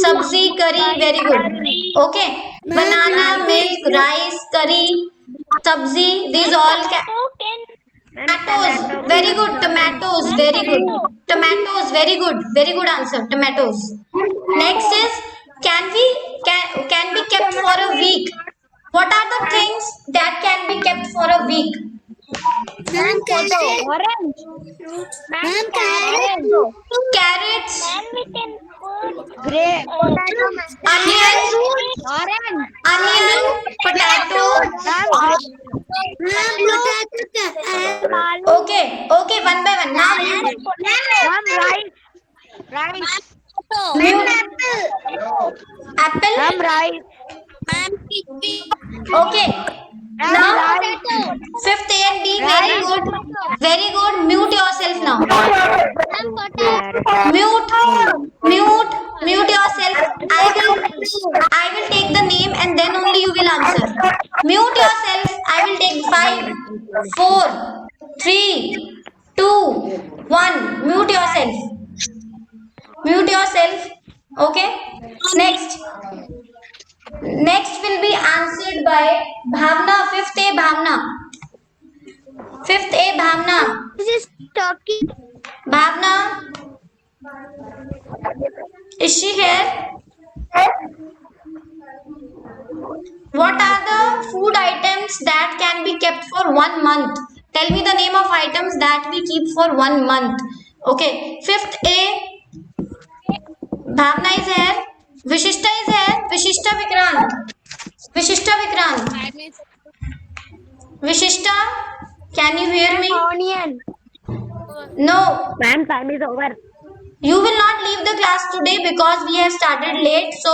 Speaker 2: sabzi, curry. Very good. Okay, banana, milk, rice, curry, sabzi. These all tomatoes. Very good. Tomatoes. Very good. Tomatoes. Very good. Very good answer. Tomatoes. Next is can be kept for a week. What are the things that can be kept for a week?
Speaker 5: Ma'am, carrots.
Speaker 1: Orange.
Speaker 5: Ma'am, carrots.
Speaker 2: Carrots,
Speaker 1: And we can put grape.
Speaker 2: onion,
Speaker 1: Orange.
Speaker 2: onion, potato.
Speaker 5: Ma'am, potato.
Speaker 2: Okay, one by one. Now
Speaker 1: Rice.
Speaker 2: mute. Apple.
Speaker 1: Rice.
Speaker 2: Okay. Now fifth A and B. Very good. Very good. Mute yourself now. Mute yourself. I will take the name and then only you will answer. Mute yourself. I will take 5, 4, 3, 2, 1. Mute yourself. Mute yourself. Okay. Next will be answered by Bhavna. Fifth A, Bhavna. Fifth A, Bhavna.
Speaker 1: This is turkey.
Speaker 2: Bhavna. Is she here? What are the food items that can be kept for 1 month? Tell me the name of items that we keep for 1 month. Okay. Fifth A, Bhavna is here. Vishishta is here. Vishishta Vikrant. Vishishta. Can you hear me?
Speaker 1: Onion.
Speaker 2: No.
Speaker 1: Ma'am, time is over.
Speaker 2: You will not leave the class today because we have started late. So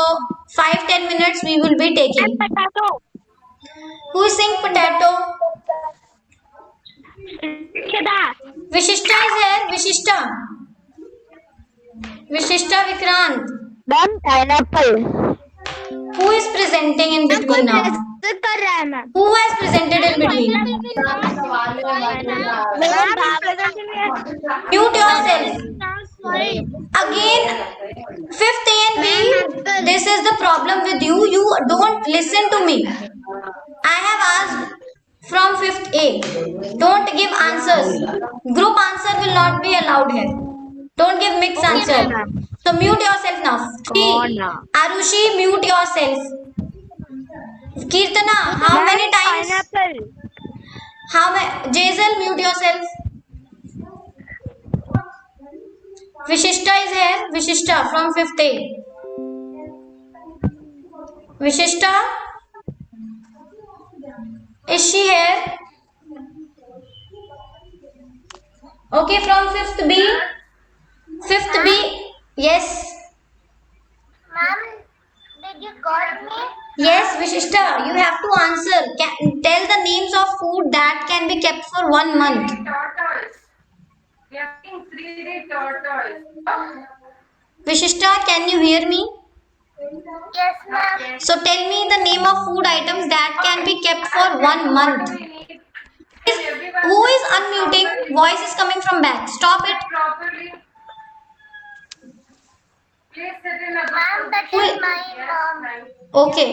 Speaker 2: 5-10 minutes we will be taking.
Speaker 1: Potato.
Speaker 2: Who is saying potato?
Speaker 1: Shida.
Speaker 2: Vishishta is here. Vishishta. Vishishta Vikrant.
Speaker 1: Ma'am, pineapple.
Speaker 2: Who is presenting in between now?
Speaker 1: कर रहा है ma'am.
Speaker 2: Who has presented in between? Mute yourself. Again, fifth A and B. This is the problem with you. You don't listen to me. I have asked from fifth A. Don't give answers. Group answer will not be allowed here. Don't give mixed answer. So mute yourself now. Arushi, mute yourself. Kirtana, how many times?
Speaker 1: Pineapple.
Speaker 2: How many? Jaisal, mute yourself. Vishishta is here. Vishishta from 5th A. Vishishta? Is she here? Okay, from 5th B. 5th B. Yes.
Speaker 1: Ma'am, did you got me?
Speaker 2: Yes, Vishishta, you have to answer. Tell the names of food that can be kept for 1 month.
Speaker 7: Tortoise. We are seeing 3D tortoise.
Speaker 2: Vishishta, can you hear me?
Speaker 1: Yes, ma'am.
Speaker 2: So tell me the name of food items that can be kept for 1 month. Who is unmuting? Voice is coming from back. Stop it.
Speaker 7: Properly. Please sit in a
Speaker 1: Ma'am, that
Speaker 2: Wait.
Speaker 1: is my mom.
Speaker 2: Okay.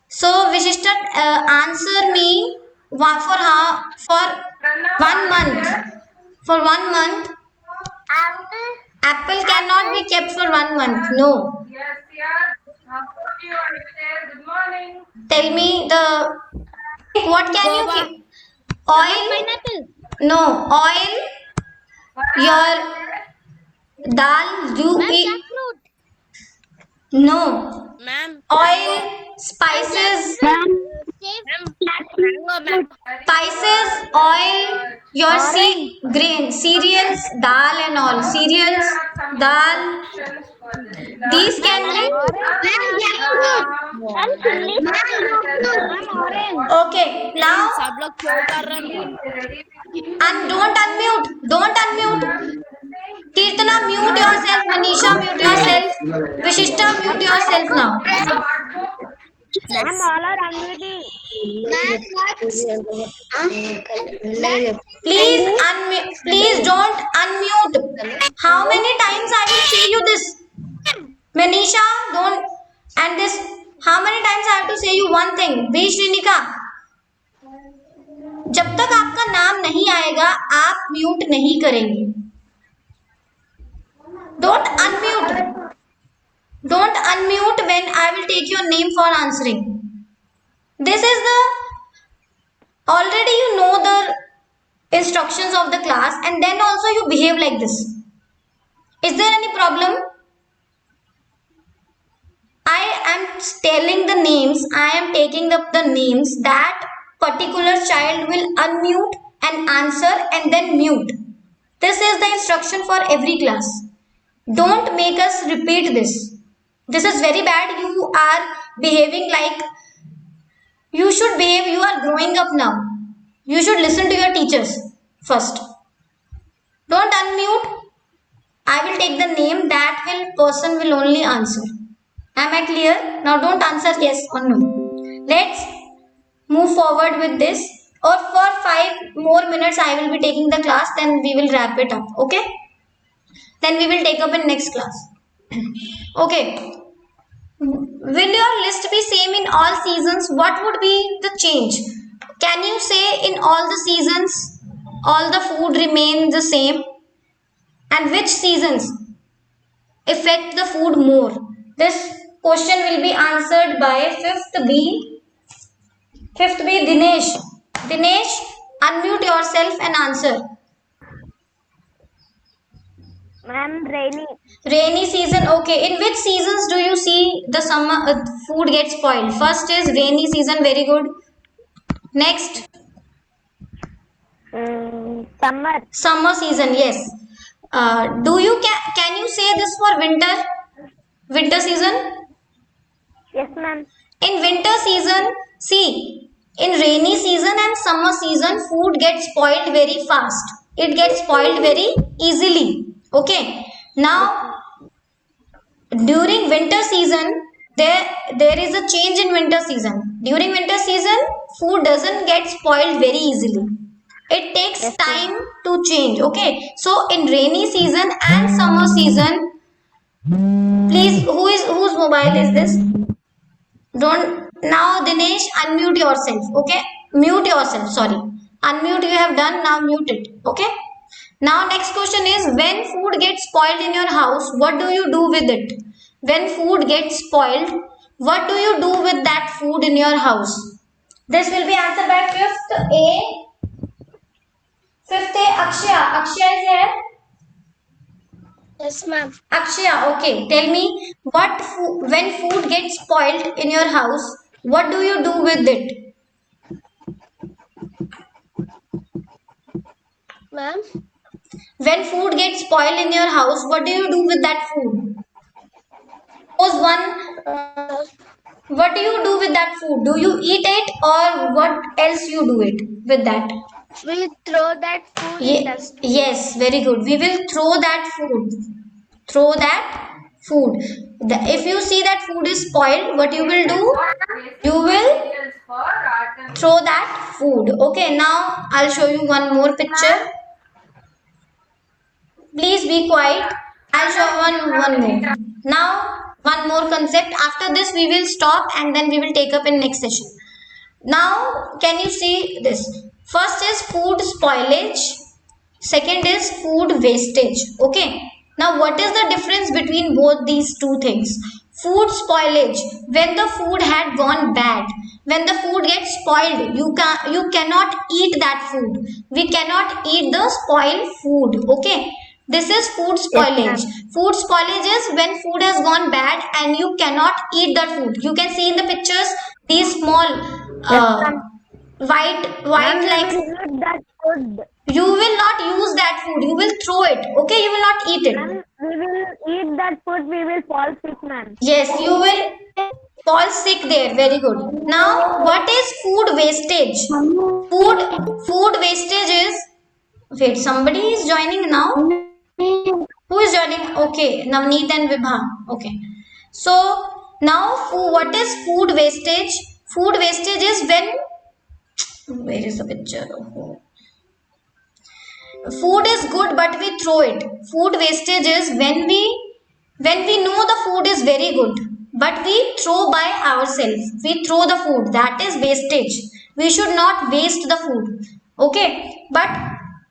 Speaker 2: So Vishishta, answer me for 1 month. For 1 month,
Speaker 1: Apple.
Speaker 2: apple cannot be kept for 1 month. No.
Speaker 7: Yes, yes. How are you? Are you there? Good morning.
Speaker 2: Tell me what can you keep? Oil? No. Oil. Your dal. You eat. No.
Speaker 4: Ma'am.
Speaker 2: Oil, spices, oil, your grain, cereals, dal and all. Cereals, dal. These can be. Okay, now
Speaker 4: सब लोग क्यों कर रहे हैं?
Speaker 2: and don't unmute. Don't unmute. Kirtana, mute yourself. Manisha, mute yourself. Vishishta, mute yourself now.
Speaker 1: Ma'am, all are unmuting.
Speaker 2: Please don't unmute. How many times I will say you this? Manisha, don't. And this, how many times I have to say you one thing? B Shrinika, जब तक आपका नाम नहीं आएगा आप mute नहीं करेंगे. Don't unmute. Don't unmute when I will take your name for answering. This is the, already you know the instructions of the class and then also you behave like this. Is there any problem? I am telling the names, I am taking up the names that particular child will unmute and answer and then mute. This is the instruction for every class. Don't make us repeat this. This is very bad. You are behaving like you should behave. You are growing up now. You should listen to your teachers first. Don't unmute. I will take the name. That person will only answer. Am I clear? Now don't answer yes or no. Let's move forward with this. Or for 5 more minutes I will be taking the class. Then we will wrap it up. Okay? Then we will take up in next class. Okay. Will your list be same in all seasons? What would be the change? Can you say in all the seasons all the food remain the same? And which seasons affect the food more? This question will be answered by 5th B. 5th B, Dinesh. Dinesh, unmute yourself and answer.
Speaker 1: Ma'am, rainy.
Speaker 2: Rainy season. Okay. In which seasons do you see the summer food gets spoiled? First is rainy season. Very good. Next.
Speaker 1: Summer.
Speaker 2: Summer season, yes. Do you can you say this for winter? Winter season?
Speaker 1: Yes, ma'am.
Speaker 2: In winter season, see, in rainy season and summer season, food gets spoiled very fast. It gets spoiled very easily. Okay. Now, during winter season, there is a change in winter season. During winter season, food doesn't get spoiled very easily. It takes
Speaker 1: Yes,
Speaker 2: time to change. Okay. So, in rainy season and summer season, please, whose mobile is this? Don't now, Dinesh, unmute yourself. Okay, mute yourself. Sorry, unmute. You have done, now mute it. Okay. Now next question is, when food gets spoiled in your house, what do you do with it? When food gets spoiled, what do you do with that food in your house? This will be answered by fifth A. Fifth A, Akshaya. Akshaya is here.
Speaker 5: Yes, ma'am.
Speaker 2: Akshaya, okay. Tell me, when food gets spoiled in your house, what do you do with it?
Speaker 5: Ma'am.
Speaker 2: When food gets spoiled in your house, what do you do with that food? Suppose what do you do with that food? Do you eat it, or what else you do it with that?
Speaker 5: We throw that food in dustbin.
Speaker 2: Yes, very good. We will throw that food. Throw that food. If you see that food is spoiled, what you will do? You will throw that food. Okay, now I'll show you one more picture. Please be quiet. I'll show one more. Now, one more concept. After this, we will stop and then we will take up in next session. Now, can you see this? First is food spoilage. Second is food wastage. Okay. Now, what is the difference between both these two things? Food spoilage, when the food had gone bad, when the food gets spoiled, you cannot eat that food. We cannot eat the spoiled food. Okay. This is food spoilage. Food spoilage is when food has gone bad and you cannot eat that food. You can see in the pictures these small white like
Speaker 1: Eat that food.
Speaker 2: you will not use that food. You will throw it. Okay, you will not eat it.
Speaker 1: Ma'am, we will eat that food. We will fall sick, ma'am.
Speaker 2: Yes, you will fall sick there. Very good. Now, what is food wastage? Food wastage is, wait, somebody is joining now. Who is joining? Okay, Navneet and Vibha. Okay. So now, what is food wastage? Food wastage is when, where is the picture? Oh. Food is good but we throw it. Food wastage is when we know the food is very good but we throw by ourselves. We throw the food. That is wastage. We should not waste the food. Okay. But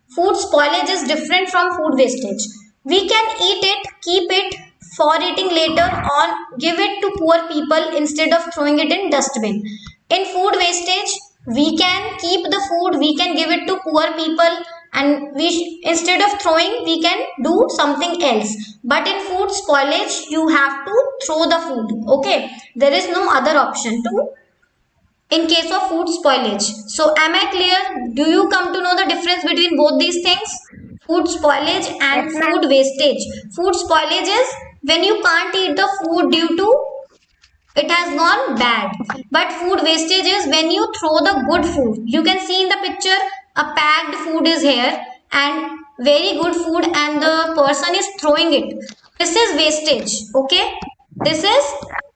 Speaker 2: food spoilage is different from food wastage. We can eat it, keep it for eating later, or give it to poor people instead of throwing it in dustbin. In food wastage, we can keep the food, we can give it to poor people, and instead of throwing, we can do something else. But in food spoilage, you have to throw the food. Okay, there is no other option to in case of food spoilage. So am I clear? Do you come to know the difference between both these things? Food spoilage and food wastage. Food spoilage is when you can't eat the food due to it has gone bad. But food wastage is when you throw the good food. You can see in the picture a packed food is here and very good food and the person is throwing it. This is wastage. Okay. This is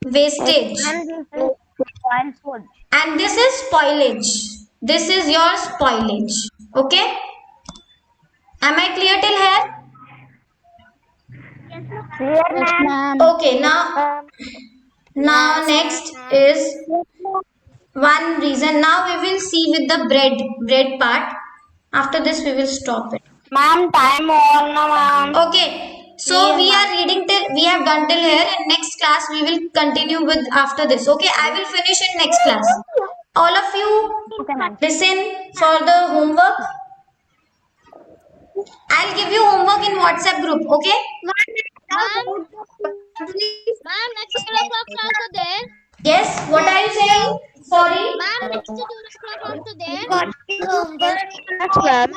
Speaker 2: wastage.
Speaker 1: And food.
Speaker 2: And this is spoilage. This is your spoilage. Okay. Am I clear till here?
Speaker 1: Yes, ma'am.
Speaker 2: Okay. Now next is one reason. Now we will see with the bread part. After this we will stop it.
Speaker 1: Ma'am, time over now, ma'am.
Speaker 2: Okay. So we are reading till we have done till here. In next class we will continue with after this. Okay, I will finish in next class. All of you listen for the homework. I'll give you homework in WhatsApp group. Okay.
Speaker 4: Ma'am, next 12 o'clock also there.
Speaker 2: Yes. What are you saying? Sorry.
Speaker 4: Ma'am,
Speaker 5: next 2 o'clock also there.
Speaker 1: What is homework class, ma'am?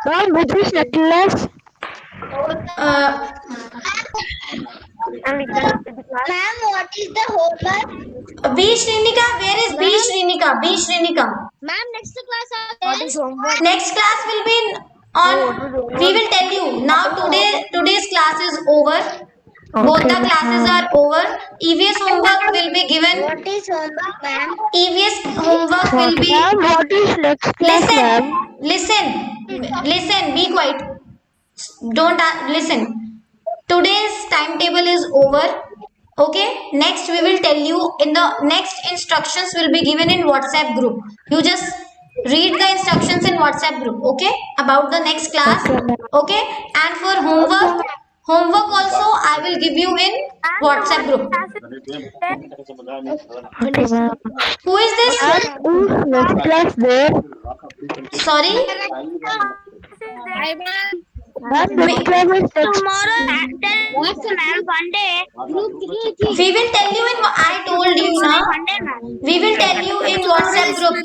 Speaker 1: Ma'am, which is necklace?
Speaker 2: Uh,
Speaker 5: Ma'am, what is the homework?
Speaker 2: B Shrinika, where is B Shrinika? B Shrinika.
Speaker 5: Ma'am, next class are there.
Speaker 2: Next class will be on. We will tell you now. Today's class is over. Both the classes are over. EVS homework will be given.
Speaker 5: What is homework, ma'am?
Speaker 2: EVS homework will be.
Speaker 1: Ma'am, what is next class, ma'am?
Speaker 2: Listen. Be quiet. Don't listen. Today's timetable is over. Okay. Next, we will tell you in the next instructions will be given in WhatsApp group. You just read the instructions in WhatsApp group. Okay. About the next class. Okay. And for homework also I will give you in WhatsApp group. Who is this?
Speaker 1: Next class there.
Speaker 2: Sorry.
Speaker 1: Ma'am, next class is next.
Speaker 5: Tomorrow, ma'am, one day.
Speaker 2: We will tell you in. I told you now. We will tell you in WhatsApp group.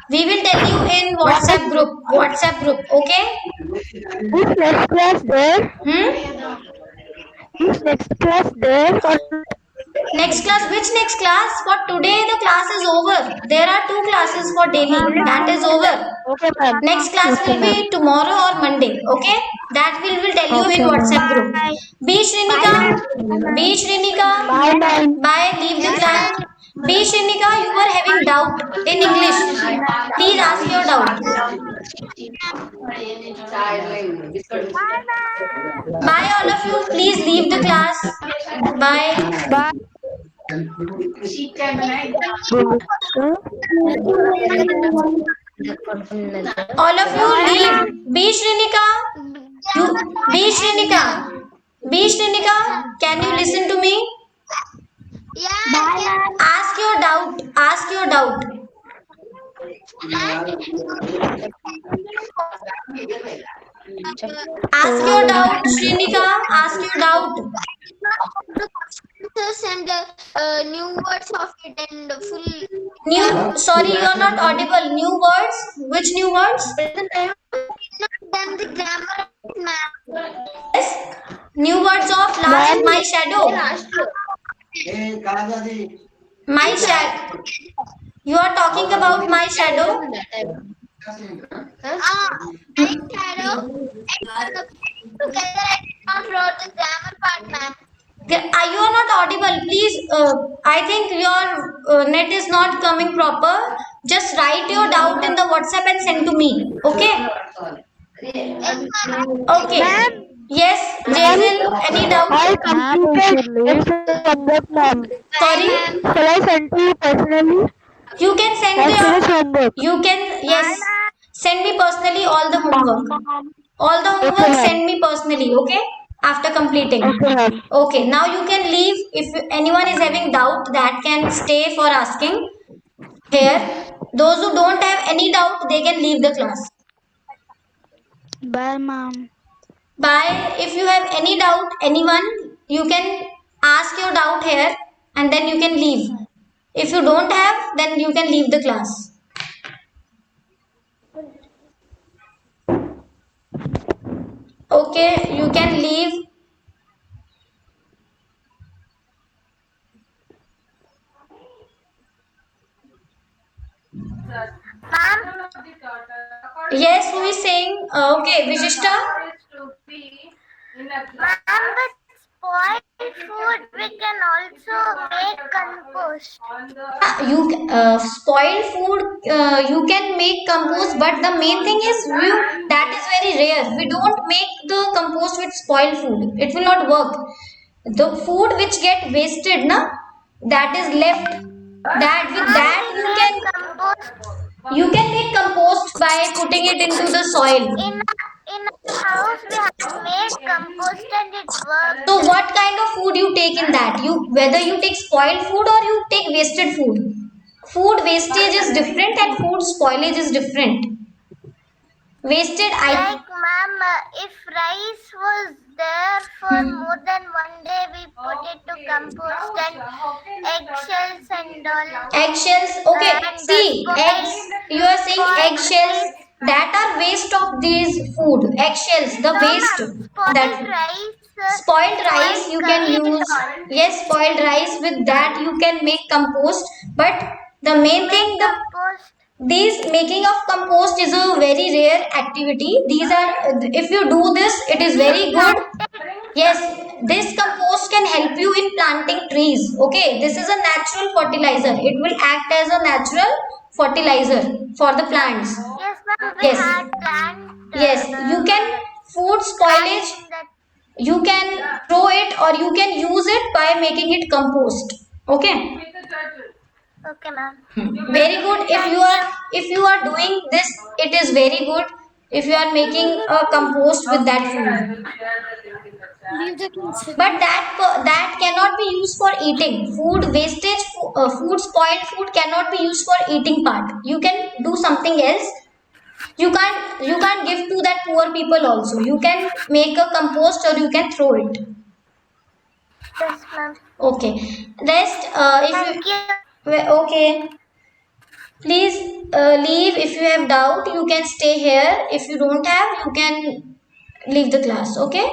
Speaker 2: We will tell you in WhatsApp group. WhatsApp group. Okay.
Speaker 1: Is next class there? Is next class there?
Speaker 2: Next class. Which next class? For today the class is over. There are 2 classes for daily. That is over.
Speaker 1: Okay, ma'am.
Speaker 2: Next class will be tomorrow or Monday. Okay. That we will tell you in WhatsApp group. B Shrinika. B Shrinika.
Speaker 1: Bye, ma'am.
Speaker 2: Bye. Leave the class. B Shrinika, you are having doubt in English. Please ask your doubt. Bye all of you. Please leave the class. Bye. All of you leave. B Shrinika. B Shrinika, can you listen to me?
Speaker 5: Yeah.
Speaker 2: Ask your doubt. Ask your doubt. Ask your doubt, Shrinika. Ask your doubt.
Speaker 5: And new words of it and full.
Speaker 2: Sorry, you are not audible. New words? Which new words?
Speaker 5: Then the grammar, ma'am.
Speaker 2: Yes. New words of last is my shadow. My shadow. You are talking about my shadow?
Speaker 5: My shadow. Together I cannot wrote the grammar part, ma'am.
Speaker 2: You are not audible. Please, I think your net is not coming proper. Just write your doubt in the WhatsApp and send to me. Okay? Okay. Yes, Jaisal, any doubt?
Speaker 1: I completed homework, ma'am.
Speaker 2: Sorry?
Speaker 1: Shall I send to you personally?
Speaker 2: You can send
Speaker 1: I finished homework.
Speaker 2: You can, yes. Send me personally all the homework. All the homework
Speaker 1: Okay,
Speaker 2: send me personally, okay? After completing.
Speaker 1: Okay, ma'am.
Speaker 2: Okay, now you can leave. If anyone is having doubt, that can stay for asking here. Those who don't have any doubt, they can leave the class.
Speaker 1: Bye, ma'am.
Speaker 2: Bye. If you have any doubt, anyone, you can ask your doubt here and then you can leave. If you don't have, then you can leave the class. Okay, you can leave. Yes, who is saying? Okay, Vishishta.
Speaker 5: But spoiled food we can also make compost.
Speaker 2: Spoiled food you can make compost, but the main thing is that is very rare. We don't make the compost with spoiled food. It will not work. The food which get wasted, that is left. You can make compost by putting it into the soil.
Speaker 5: In our house we have made compost and it works.
Speaker 2: So what kind of food you take in that? Whether you take spoiled food or you take wasted food. Food wastage is different and food spoilage is different. Wasted,
Speaker 5: Like, ma'am, if rice was there for more than one day, we put it to compost and eggshells and all.
Speaker 2: eggshells. Okay,
Speaker 5: And
Speaker 2: see, eggs. You are saying
Speaker 5: spoiled
Speaker 2: eggshells.
Speaker 5: rice.
Speaker 2: That are waste of these food. Eggshells, the
Speaker 5: No,
Speaker 2: waste.
Speaker 5: ma'am, spoiled
Speaker 2: That
Speaker 5: rice.
Speaker 2: spoiled rice you can
Speaker 5: curry and
Speaker 2: use.
Speaker 5: all.
Speaker 2: Yes, spoiled rice. With that you can make compost. But the main thing,
Speaker 5: Make compost.
Speaker 2: these making of compost is a very rare activity. These are, if you do this, it is very good. Yes, this compost can help you in planting trees. Okay, this is a natural fertilizer. It will act as a natural fertilizer for the plants.
Speaker 5: Yes, ma'am, we
Speaker 2: Yes,
Speaker 5: had plant.
Speaker 2: yes, you can food spoilage.
Speaker 5: In that.
Speaker 2: You can throw it or you can use it by making it compost. Okay.
Speaker 5: Okay, ma'am.
Speaker 2: Very good. If you are doing this, it is very good. If you are making a compost with that food. But that cannot be used for eating. Food wastage, food spoiled food cannot be used for eating part. You can do something else. You can't give to that poor people also. You can make a compost or you can throw it.
Speaker 5: Yes, ma'am.
Speaker 2: Okay. Rest. If
Speaker 5: Thank
Speaker 2: you
Speaker 5: you.
Speaker 2: okay. Please leave. If you have doubt, you can stay here. If you don't have, you can leave the class. Okay.